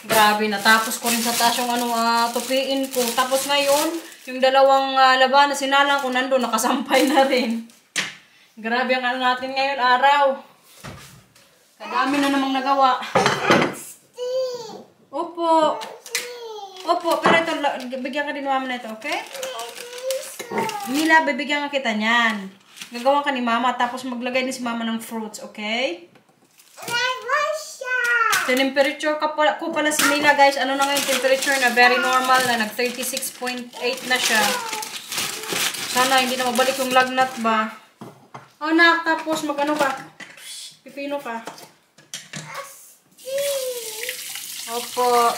Grabe, natapos ko rin sa taas yung tupiin ko. Tapos ngayon, yung dalawang laban na sinalang ko nandun, nakasampay na rin. Grabe ang natin ngayon araw. Kadami na namang nagawa. Opo. Opo, pero ito, bigyan ka din mama na ito, okay? Mila, bibigyan ka kita niyan. Gagawa ka ni mama, tapos maglagay din si mama ng fruits, okay? Temperature ko pala si Mila, guys. Ano na ngayon temperature na very normal na nag 36.8 na siya. Sana hindi na mabalik yung lagnat ba. Oh, nak, tapos mag-ano ka? Pipino ka. Opo.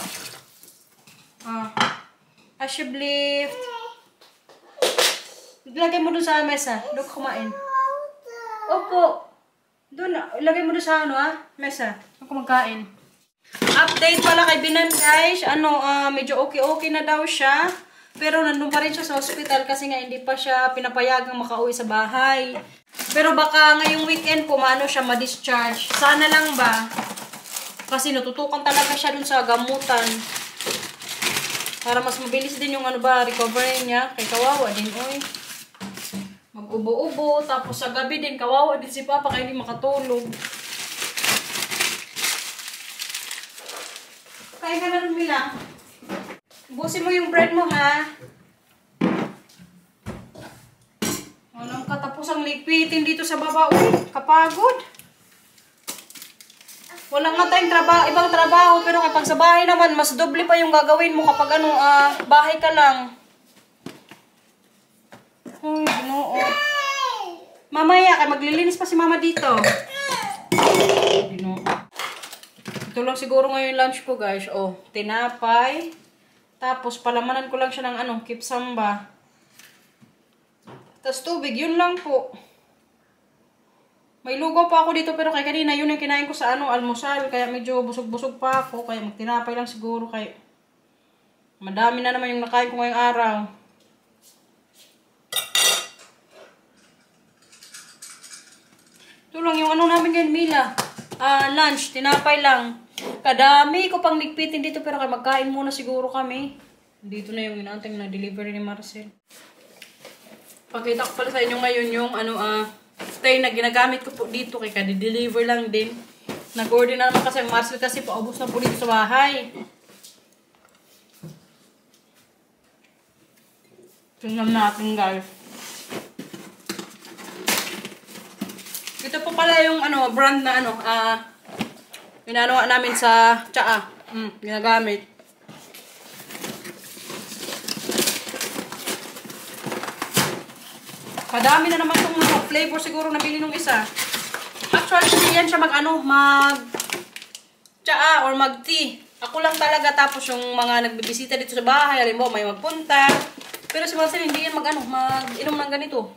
Ashiblift. Ilagay mo dun sa mesa. Doon kumain. Opo. Doon, ilagay mo dun sa mesa. Doon kumakain. Update pala kay Binan, guys. Medyo okay na daw siya. Pero nandun pa rin siya sa hospital kasi nga hindi pa siya pinapayagang makauwi sa bahay. Pero baka ngayong weekend po, siya ma-discharge. Sana lang ba? Kasi natutukan talaga siya dun sa gamutan. Para mas mabilis din yung recovery niya. Kay kawawa din, oy. Mag-ubo-ubo. Tapos sa gabi din, kawawa din si Papa kaya hindi makatulog. Kaya ka na rin, Mila. Busin mo yung bread mo, ha? Walang katapusang ligpitin dito sa baba. Uy, kapagod. Wala nga tayong ibang trabaho. Pero kapag sa bahay naman, mas doble pa yung gagawin mo kapag bahay ka lang. Uy, ginoo. Mamaya, maglilinis pa si mama dito. Ginoo. Ito lang siguro ngayon lunch ko, guys. Tinapay. Tapos, palamanan ko lang siya ng kipsamba. Tapos, tubig. Yun lang po. May lugaw pa ako dito, pero kay kanina, yun yung kinain ko sa almusal. Kaya medyo busog-busog pa ako. Kaya magtinapay lang siguro. Kaya madami na naman yung nakain ko ngayong araw. Ito lang yung namin ngayon, Mila. Lunch. Tinapay lang. Kadami ko pang ligpitin dito pero kaya magkain muna siguro kami. Dito na yung inaantay na delivery ni Marcel. Pakita ko pala sa inyo ngayon yung tray na ginagamit ko po dito kaya di-deliver lang din. Nag-order na naman kasi ang Marcel kasi paubos na po dito sa bahay. Tingnan natin, guys. Ito po pala yung brand na Pinanawa namin sa tsaa. Ginagamit. Kadami na naman itong flavor siguro nabili nung isa. Actually, hindi yan siya mag-tsaa or mag-tea. Ako lang talaga tapos yung mga nagbibisita dito sa bahay. Halimbawa, may magpunta. Pero si Marcel, hindi yan mag-inom ng ganito.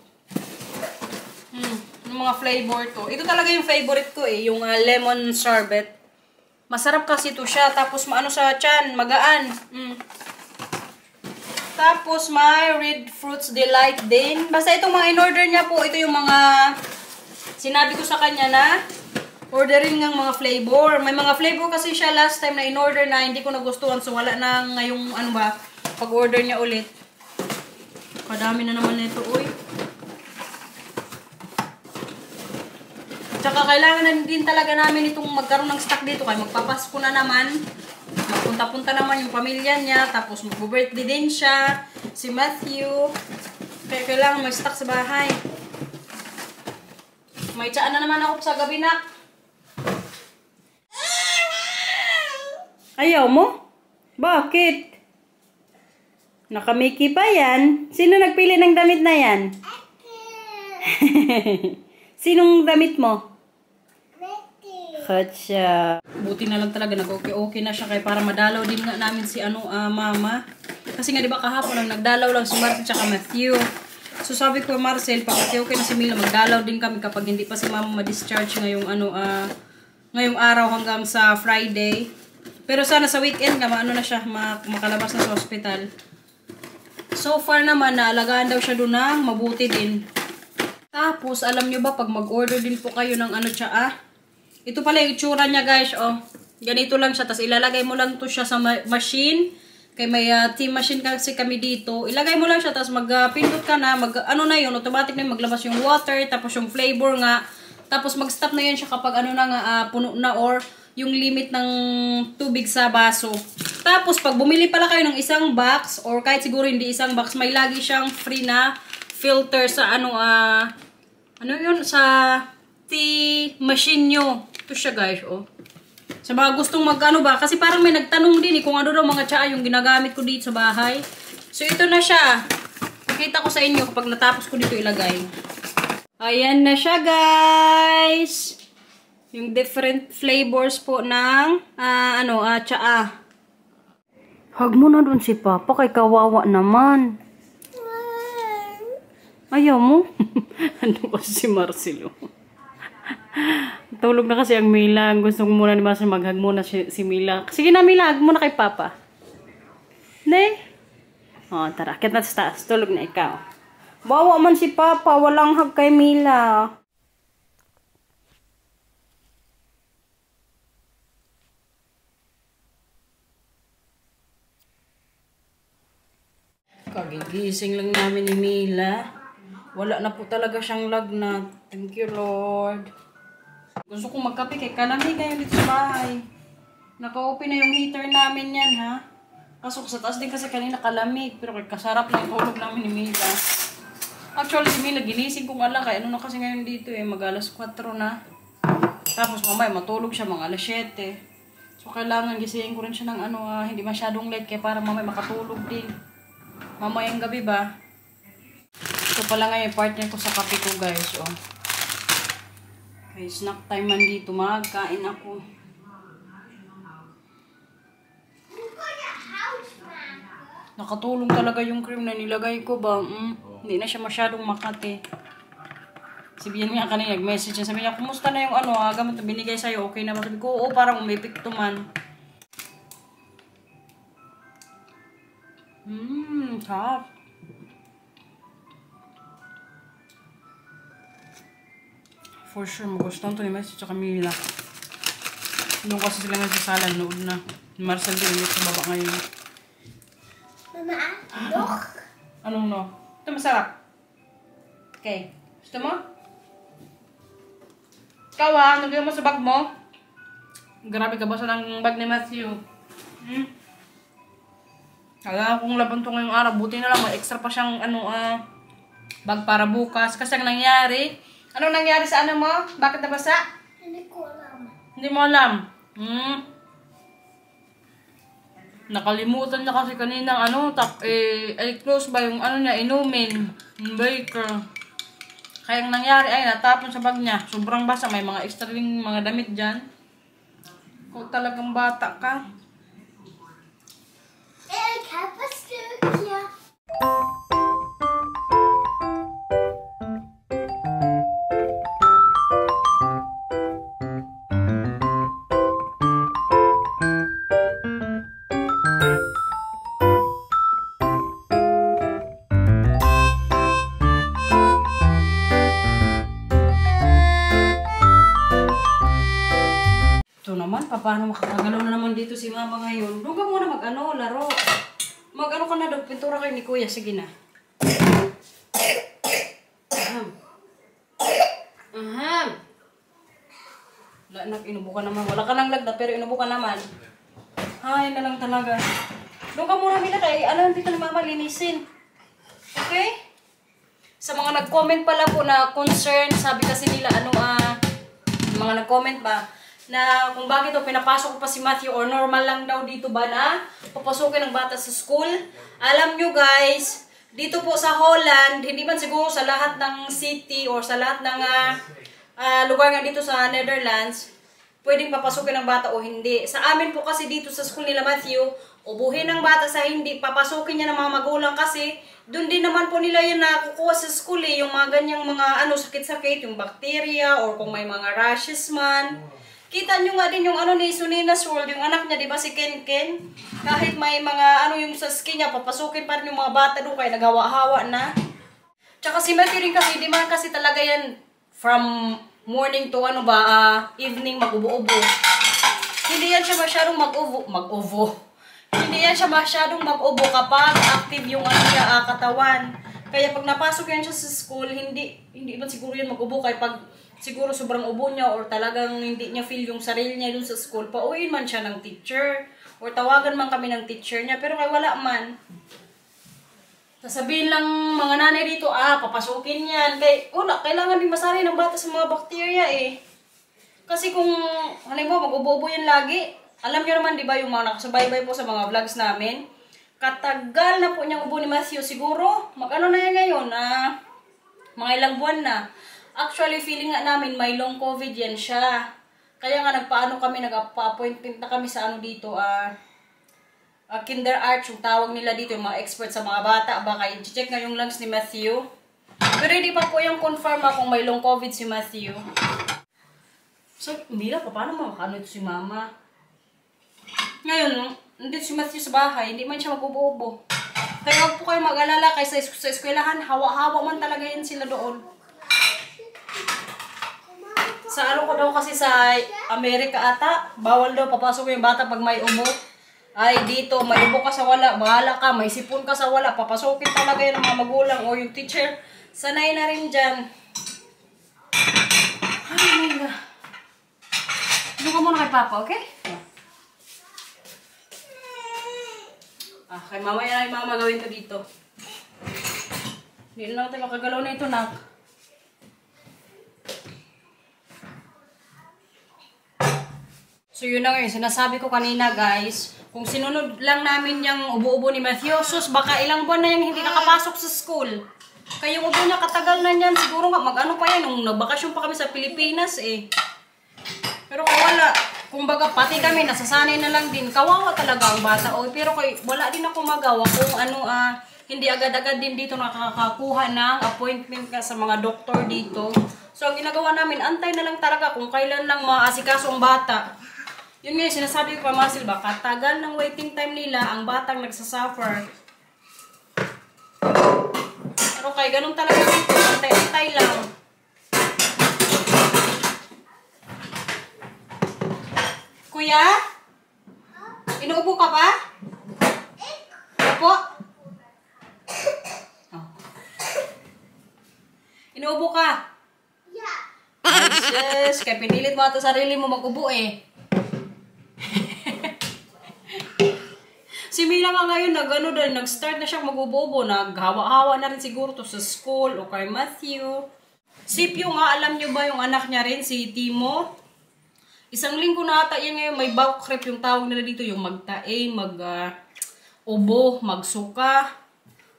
Yung mga flavor to. Ito talaga yung favorite ko yung lemon sorbet. Masarap kasi ito siya. Tapos maano sa tiyan, magaan. Tapos may red fruits delight din. Basta itong mga in-order niya po, ito yung mga sinabi ko sa kanya na ordering ng mga flavor. May mga flavor kasi siya last time na in-order na hindi ko nagustuhan. So wala na ngayong pag-order niya ulit. Kadami na naman nito, uy. Tsaka kailangan na din talaga namin itong magkaroon ng stock dito. Kaya magpapasko na naman. Magpunta-punta naman yung pamilya niya. Tapos mag-birthday din siya. Si Matthew. Kaya kailangan may stock sa bahay. May tsaan na naman ako sa gabi, nak. Ayaw mo? Bakit? Nakamiki pa yan. Sino nagpili ng damit na yan? Sinong damit mo? Katsa. Buti na lang talaga nag-okay na siya kaya para madalaw din nga namin si mama. Kasi nga di ba kahapon lang nagdalaw lang si Marcel tsaka Matthew. So sabi ko Marcel, pag okay na si Mila, magdalaw din kami kapag hindi pa si mama ma-discharge ngayong ngayong araw hanggang sa Friday. Pero sana sa weekend nga na siya makalabas na sa hospital. So far naman naalagaan daw siya doon ng mabuti din. Tapos alam nyo ba pag mag-order din po kayo ng tsaa? Ito pala yung itsura niya, guys, Ganito lang siya. Tapos ilalagay mo lang to siya sa machine. Kay may tea machine kasi kami dito. Ilagay mo lang siya. Tapos magpindot ka na. Ano na yun. Automatic na maglabas yung water. Tapos yung flavor nga. Tapos mag-stop na yan siya kapag ano na nga, puno na or yung limit ng tubig sa baso. Tapos pag bumili pala kayo ng isang box or kahit siguro hindi isang box, may lagi siyang free na filter sa ano yun, sa tea machine nyo. Ito siya guys, oh. Sa mga gustong mag-ano ba, kasi parang may nagtanong din kung ano daw mga tsaa yung ginagamit ko dito sa bahay. So ito na siya. Pakita ko sa inyo kapag natapos ko dito ilagay. Ayan na siya guys. Yung different flavors po ng tsaa. Hug mo na dun si Papa kay kawawa naman. Ayaw mo? Ano kasi si Marcelo? Tulog na kasi ang Mila. Gusto ko muna ni Marcelo mag-hug muna si Mila. Sige na Mila, hug muna kay Papa. Ne? Oh, tara. Akit na sa taas. Tulog na ikaw. Bawa man si Papa. Walang hug kay Mila. Kagigising lang namin ni Mila. Wala na po talaga siyang lagnat. Thank you, Lord. Gusto kong magkape kay kalamig ngayon dito sa bahay. Naka-open na yung heater namin yan, ha? Kaso sa taas din kasi kanina kalamig. Pero kasarap na yung tulog namin ni Mila. Actually, si Mila ginising kong ala. Kaya ano na kasi ngayon dito mag-alas 4 na. Tapos mamaya matulog siya mga alas 7. So kailangan gisingin ko rin siya ng hindi masyadong late. Kaya para mamaya makatulog din. Mamayang gabi ba? Ito pala nga yung partner ko sa kape ko guys. Oh. Okay, snack time man dito. Magkain ako. Nakatulong talaga yung cream na nilagay ko ba? Hindi na siya masyadong makate. Si Bian nga kanina nag-message niya. Sabi niya, kumusta na yung gamot na binigay sa'yo? Okay na ba? Sabi ko, oo, parang umipikto man. Sarap. For sure, magustuhan to ni Messi tsaka Mila. Doon kasi sila nga sa sala, nood na. Marcel din ulit sa baba ngayon. Mama, look. Anong no? Ito masarap. Okay. Gusto mo? Ikaw nagyan mo sa bag mo? Grabe ka ba sa ng bag ni Matthew? Kaya kung laban to ngayong araw, buti na lang may extra pa siyang bag para bukas. Kasi ang nangyari, anong nangyari sa mo? Bakit nabasa? Hindi ko alam. Hindi mo alam. Nakalimutan niya kasi kanina close ba yung niya, inumin. Yung baker. Kaya ang nangyari ay natapon sa bag niya. Sobrang basa. May mga extra ring mga damit dyan. Kung talagang bata ka. Ito naman, paano makakagalaw na naman dito si Mama ngayon? Doon ka muna laro. Ka na daw, pintura kayo ni Kuya. Sige na. Inubo ka naman. Wala ka lang lagnat, pero inubo ka naman. Ay, na lang talaga. Doon ka muna, Mila, kay dito ni Mama linisin. Okay? Sa mga nag-comment pala po na concern, sabi kasi nila, mga nag-comment ba, na kung bakit pinapasok ko pa si Matthew or normal lang daw dito ba na papasukin ng bata sa school. Alam nyo guys, dito po sa Holland, hindi man siguro sa lahat ng city or sa lahat ng lugar nga dito sa Netherlands, pwedeng papasukin ng bata o hindi. Sa amin po kasi dito sa school nila Matthew, ubuhin ng bata sa hindi, papasukin niya ng mga magulang kasi doon din naman po nila yun nakukuha sa school yung mga ganyang mga sakit-sakit, yung bacteria or kung may mga rashes man. Kita nyo nga din yung ni Sunina's World, yung anak niya, di ba si Ken Ken? Kahit may mga yung sa skin niya, papasukin pa rin yung mga bata doon kaya nagawa-hawa na. Tsaka si Matthew rin kasi, di man kasi talaga yan from morning to evening mag-ubo-ubo. Hindi yan siya masyadong mag-ubo. Hindi yan siya masyadong mag-ubo kapag active yung katawan. Kaya pag napasok yan siya sa school, hindi ba siguro yan mag-ubo kaya pag siguro sobrang ubo niya or talagang hindi niya feel yung sarili niya dun sa school, pauwiin man siya ng teacher or tawagan man kami ng teacher niya, pero kaya wala man. Sasabihin lang mga nanay dito, papasukin yan. Kaya kailangan din masanay ng bata sa mga bakterya eh. Kasi kung, halimbawa, mag-ubo-ubo yan lagi, alam niyo naman, di ba, yung mga nakasubaybay po sa mga vlogs namin, katagal na po niyang ubo ni Matthew. Siguro, mag-ano na yan ngayon, mga ilang buwan na. Actually, feeling nga namin, may long COVID yan siya. Kaya nga, nagpa-appointment na kami sa dito, Kinder Arts, yung tawag nila dito, yung mga expert sa mga bata. Baka i-check nga yung lungs ni Matthew. Pero hindi pa po yung confirm kung may long COVID si Matthew. So, Mila, paano makakano ito si Mama? Ngayon, nandito si Matthew sa bahay, hindi man siya mag-ubo-ubo. Kaya huwag po kayo mag-alala kaysa sa eskwelahan, hawa-hawa man talaga yan sila doon. Sa ko daw kasi sa Amerika ata, bawal daw papasok yung bata pag may ubo. Ay, dito, may ubo ka sa wala, bahala ka, may sipon ka sa wala, papasokin talaga yun ng mga magulang o yung teacher. Sanay na rin dyan. Ay, Mila. Doon ka muna kay Papa, okay? Kay Mama yan ay Mama gawin ko dito. Hindi na lang tayo makagalaw na ito, nak. So yun na ngayon, sinasabi ko kanina guys, kung sinunod lang namin yung ubo-ubo ni Matthew, sus baka ilang buwan na yung hindi nakapasok sa school. Kaya yung ubo niya katagal na yan, siguro nga mag-ano pa yan, nung nagbakasyon pa kami sa Pilipinas eh. Pero kung wala, kumbaga pati kami, nasasanay na lang din. Kawawa talaga ang bata. Pero wala din ako magawa kung hindi agad-agad din dito nakakakuha ng appointment ka sa mga doktor dito. So, ang ginagawa namin, antay na lang talaga kung kailan lang maasikaso ang bata. Yun nga, sinasabi ko pa mga Silva, katagal ng waiting time nila, ang batang nagsasuffer. Pero ganun talaga dito, antay-antay lang. Kuya? Inuubo ka pa? Opo? Oh. Inuubo ka? Yeah. Ay, sis, kaya pinilit mo ata sarili mo mag-ubo eh. Si Mila nga ngayon, nag-start na siyang mag-ubo-ubo. Naghawa-hawa na rin siguro to sa school o kay Matthew. Si Pio nga, alam nyo ba yung anak niya rin, si Timo? Isang linggo na ata yan ngayon, may bowel crepe yung tawag nila dito, yung magtae, ubo, magsuka.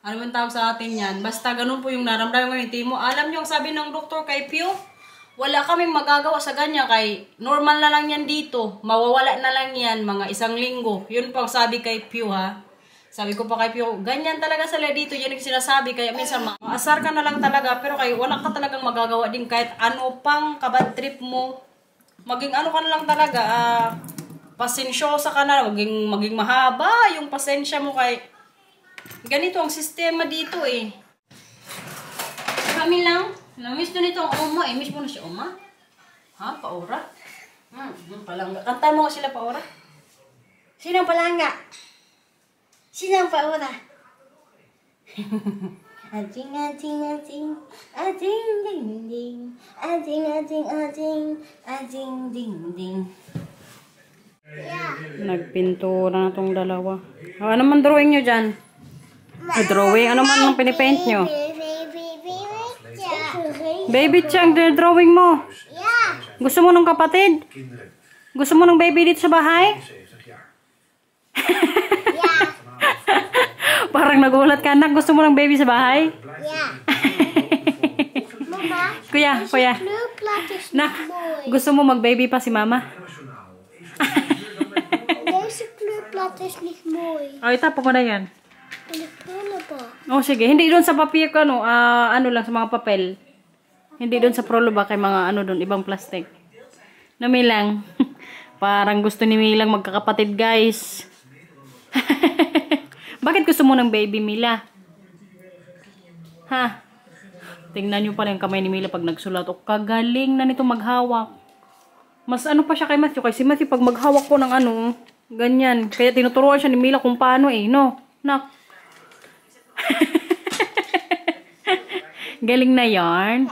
Ano man tawag sa atin yan? Basta ganun po yung naramdaman ngayon, Timo. Alam nyo ang sabi ng doktor kay Pio? Wala kaming magagawa sa ganyan kay normal na lang yan dito. Mawawala na lang yan mga isang linggo. Yun po ang sabi kay Pio ha. Sabi ko pa kay Pio, ganyan talaga sila dito. Yan yung sinasabi. Kaya minsan maasar ka na lang talaga. Pero kay wala ka talagang magagawa din kahit ano pang kabad trip mo. Maging ano ka na lang talaga. Pasensyosa ka na. Maging mahaba yung pasensya mo kay ganito ang sistema dito eh. Kami lang. Namiss na nito ang Oma. Miss mo na si Oma? Ha? Paura? Palangga. Kanta mo sila, Paura. Sino ang palangga? Sino ang paura? Ating, ating, ating, ating, ding, ding. Ating, ating, ating, ating, ding, ding. Yeah. Nagpintura na tong dalawa. Ano man drawing nyo dyan? Drawing? Ano man ang pinipaint nyo? Baby Chang, drawing mo. Yeah. Gusto mo ng kapatid? Gusto mo ng baby dito sa bahay? Yeah. Parang nagulat ka, anak. Gusto mo ng baby sa bahay? Yeah. Mama. Kuya. Nak, gusto mo mag-baby pa si mama? There's a kleurplaatjes niet mooi. Oh, itapo mo na yan. En de prullenbak. Oh, sige. Hindi doon sa papier ko, ano lang, sa mga papel. Hindi doon sa proloba kay mga ano doon, ibang plastic. Na Milang. Parang gusto ni Milang magkakapatid, guys. Bakit gusto mo ng baby, Mila? Ha? Tingnan nyo pala yung kamay ni Mila pag nagsulat. O, kagaling na nito maghawak. Mas ano pa siya kay Matthew. Kasi Matthew, pag maghawak po ng ano, ganyan. Kaya tinuturuan siya ni Mila kung paano eh, no? Nak. Galing na yarn.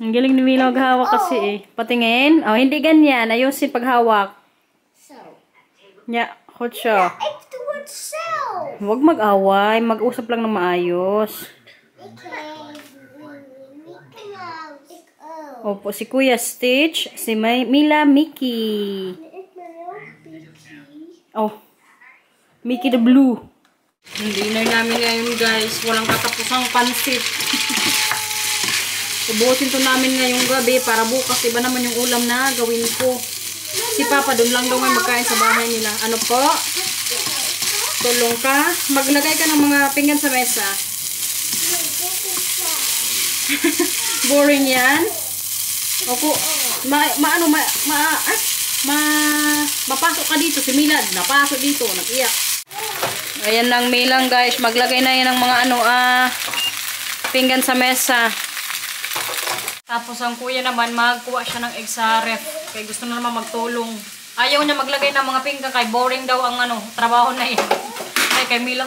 Ang galing ni Mila maghawak kasi eh. Patingin. Oh, hindi ganyan. Ayusin paghawak. So. Yeah, hot siya. It's the word so. Huwag mag-away. Mag-usap lang na maayos. Okay. Mickey Mouse. Opo, si Kuya Stitch. Si Mila Mickey. Oh. Mickey the Blue. Yung dinner namin ngayon guys. Walang katapusang pansit. Ubusin to namin ngayong gabi para bukas iba naman yung ulam na gawin ko. Si Papa doon lang daw may magkain sa bahay nila. Ano po? Tulong ka? Maglagay ka ng mga pinggan sa mesa. Boring yan? Opo. Mapasok ka dito. Si Milad, napasok dito. Nag-iyak. Ayan lang Milang guys. Maglagay na yan ng mga pinggan sa mesa. Tapos ang kuya naman, magkuha siya ng egg sa ref. Kaya gusto na naman magtulong. Ayaw niya maglagay ng mga pinggan kay boring daw ang trabaho na yan. Ay, kay Mila.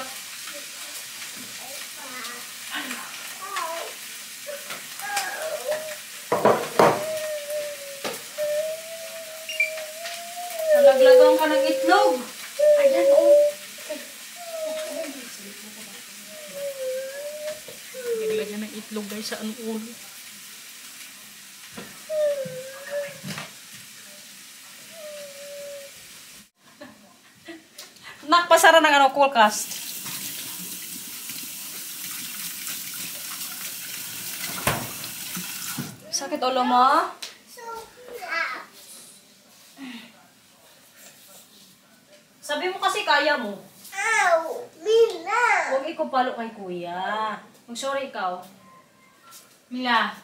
Nalaglagang ka ng itlog. Ayan, oh. Naglagyan ng itlog guys sa ulo. Nakpasara ng coolcast. Sakit ulo mo? Sabi mo kasi kaya mo. Ow! Mila! Huwag ikaw palo kay kuya. Mag-sorry ikaw. Mila.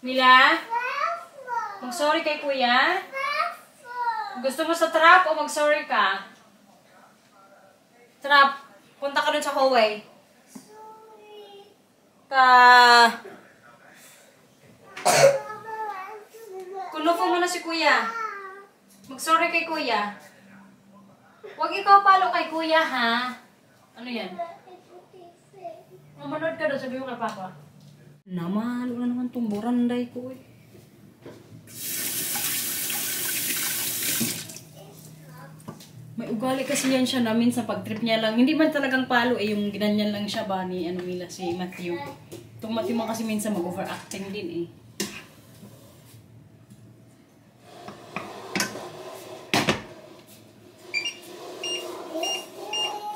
Mila? Mag-sorry kay kuya? Gusto mo sa trap o mag-sorry ka? Trap. Punta ka dun sa hallway. Kunufo mo na si kuya. Mag-sorry kay kuya. Huwag ikaw palo kay kuya, ha? Ano yan? Manood ka doon, sabi mo kay Papa. Namalo na naman itong buranday ko eh. May ugali kasi yan siya na minsan pag trip niya lang. Hindi man talagang palo eh, yung ginanyan lang siya ba ni Mila, si Matthew. Itong Matthew man kasi minsan mag-overacting din eh.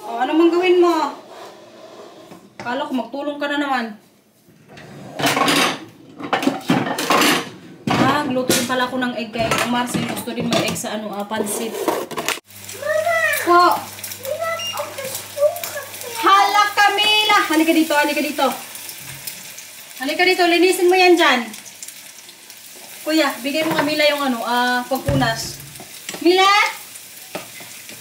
O, ano mang gawin mo? Kala ko magtulong ka na naman. Gluto din pala ako ng egg kay Marcel. Gusto din mag-egg sa pansit. Po. Hala Camila. Halika dito, halika dito. Halika dito, linisin mo yan dyan. Kuya, bigay mo Camila yung pagpunas. Mila?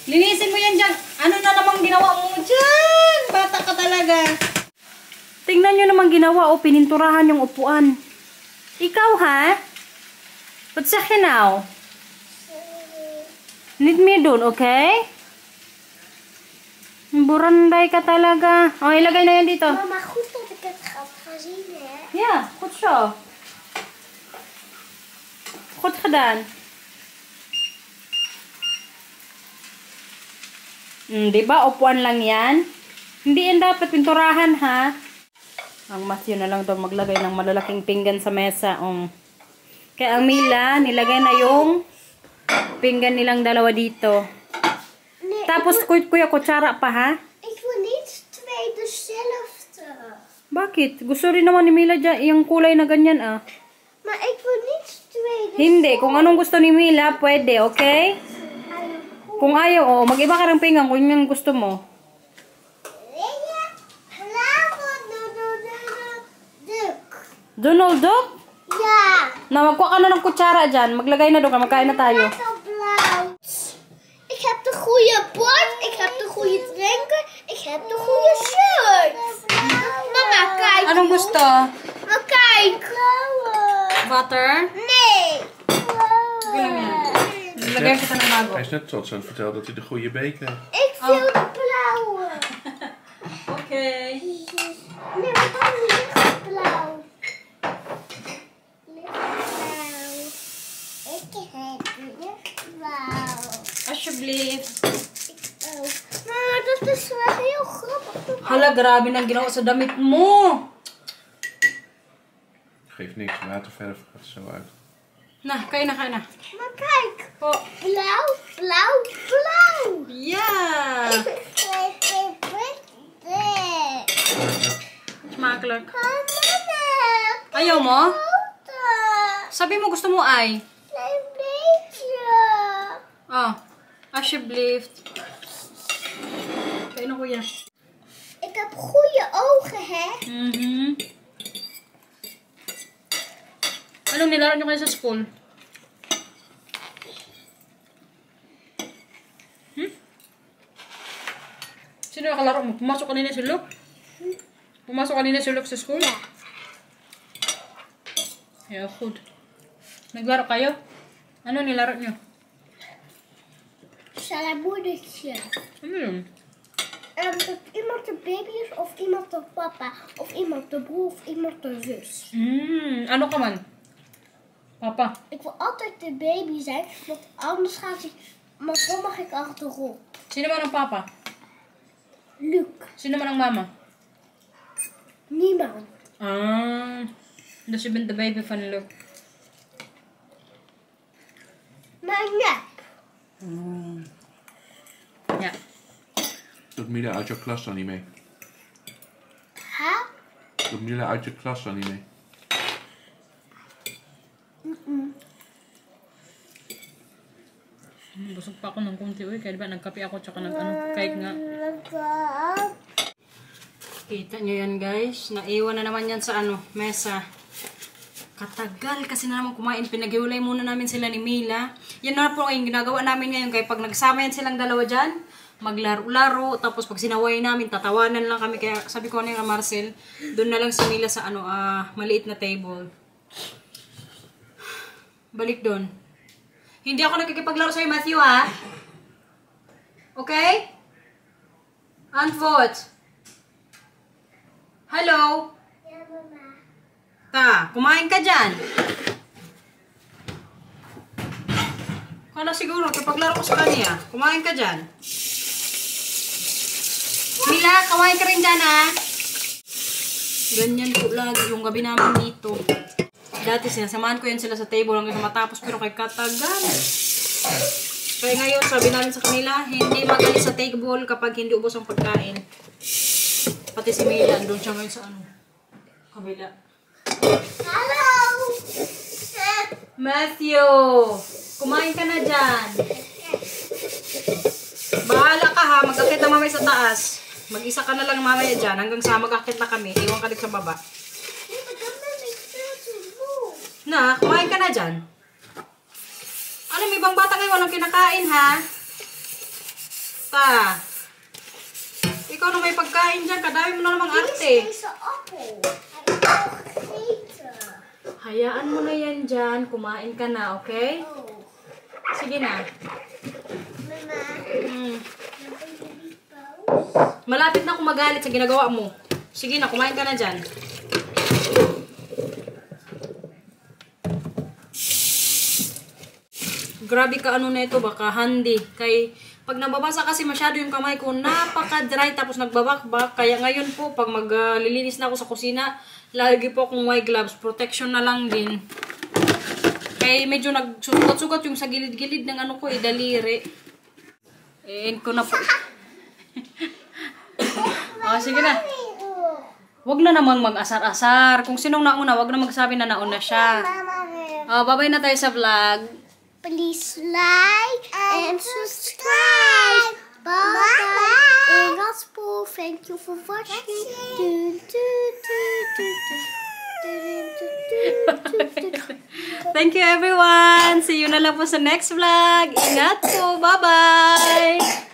Linisin mo yan dyan. Ano na namang ginawa mo dyan? Bata ka talaga. Tingnan nyo namang ginawa o pininturahan yung upuan. Ikaw ha? What's that now? Need me doon, okay? Buranday ka talaga. O, ilagay na yan dito. Mama, goed dat ik het had gezien, hè? Yeah, goed zo. Goed gedaan. Diba? Upuan lang yan. Hindi yan dapat pinturahan, ha? Ang Matthew na lang daw maglagay ng malalaking pinggan sa mesa. Kaya ang Mila, nilagay na yung pinggan nilang dalawa dito. Nee, Tapos, kuya, kutsara pa, ha? ik wil niet twee dezelfde. Bakit? Gusto rin naman ni Mila dyan, yung kulay na ganyan, ah. Maar ik wil niet twee dezelfde. Hindi. Kung anong gusto ni Mila, pwede, okay? Kung ayaw, mag-iba ka ng pinggan kung yung gusto mo. Donald Duck? Ja. Na, magkuha ka na ng kutsara dyan. Maglagay na doon, magkain na tayo. Ik heb de goede bord, ik heb de goede drinken, ik heb de goede shirt. Mama, kijk. Anong gusto? Maar kijk. Butter? Nee. Galing Lagyan kita ng bago. Hij is net trots aan het vertellen dat hij de goede beker heeft. Ik wil de blauwe. Okay. Nee, maar dan lichtblauw. Lichtblauw. Ik heb lichtblauw. Alsjeblieft. Oh. Maar dat is wel heel grappig. Hala, grabe nang ginawa sa damit mo. Geeft niks, waterverf gaat er zo uit. Na, kain na, kain na. Maar kijk. Oh. Blauw, blauw, blauw. Yeah. Smakelijk. Ayaw mo? Sabi mo gusto mo ay. Klein beetje. Oh, alsjeblieft. Kijk nog goeie. Ik heb goede ogen, hè? Anong nilaro nyo kayo sa school? Sino yung kalaro mo? Pumasok kanina si Luke? Pumasok kanina si Luke sa school? Yeah, good. Naglaro kayo? Ano nilaro nyo? Salamoedertje. Ano yun? Dat iemand de baby is, of iemand de papa, of iemand de broer, of iemand de zus. Ano ka man? Papa. Ik wil altijd de baby zijn, want anders gaat hij... Maar dan mag ik achterop. Sino man ang papa? Luke. Sino man ang mama? Niemand. Dus je bent de baby van Luke. Maar ja. Ja. Doet Mila uit jouw klas dan niet mee? Ha? Doet Mila uit je klas dan niet mee? Busog pa ako ng kunti. Uy, kaya diba nagkape ako tsaka ng ano, kahit nga. Kita nyo yan guys. Naiwan na naman yan sa ano, mesa. Katagal kasi na naman kumain. Pinag-iulay muna namin sila ni Mila. Yan na po yung ginagawa namin ngayon. Kaya pag nagsama yan silang dalawa dyan, maglaro-laro. Tapos pag sinaway namin, tatawanan lang kami. Kaya sabi ko na yung Marcel, doon na lang si Mila sa ano, maliit na table. Balik doon. Hindi ako nagkikipaglaro sa'yo, Matthew, ha? Okay? Antwort. Hello? Ja, mama. Ta, kumain ka dyan. Kala siguro, kipaglaro ko sa kanya. Kumain ka dyan. Mila, kumain ka rin dyan, ha? Ganyan po lagi yung gabi namin dito. Dati sinasamahan ko yan sila sa table hanggang matapos pero kay katagal. Kaya ngayon sabi namin sa kanila, hindi magaling sa table kapag hindi ubos ang pagkain. Pati si Mila, doon siya ngayon sa ano, kabila. Hallo! Matthew! Kumain ka na dyan. Bahala ka ha, mag-akit na mamaya sa taas. Mag-isa ka na lang mamaya dyan hanggang sa mag-akit na kami. Iwan ka dito sa baba. Na, kumain ka na dyan. Ano, may ibang bata ngayon walang kinakain, ha? Ta. Ikaw na may pagkain dyan. Kadami mo na namang arte. Deze appel. Hij is al gegeten. Hayaan mo na yan dyan. Kumain ka na, okay? Oh. Sige na. Mama, Mm. dan ben je niet boos? Malapit na akong magalit sa ginagawa mo. Sige na, kumain ka na dyan. Grabe ka ano na ito, baka handy. Kay, pag nababasa kasi masyado yung kamay ko, napaka-dry tapos nagbabakbak. Kaya ngayon po, pag maglilinis na ako sa kusina, lagi po akong white gloves. Protection na lang din. Kaya medyo nagsugat-sugat yung sa gilid-gilid ng ano ko, daliri. End ko na po. Sige na. Wag na namang mag-asar-asar. Kung sinong nauna, wag na magsabi na nauna siya. Bye-bye na tayo sa vlog. Please like and subscribe. Bye. En Raspo, thank you for watching. Thank you everyone. See you na lang po sa next vlog. Ingat po. Bye-bye.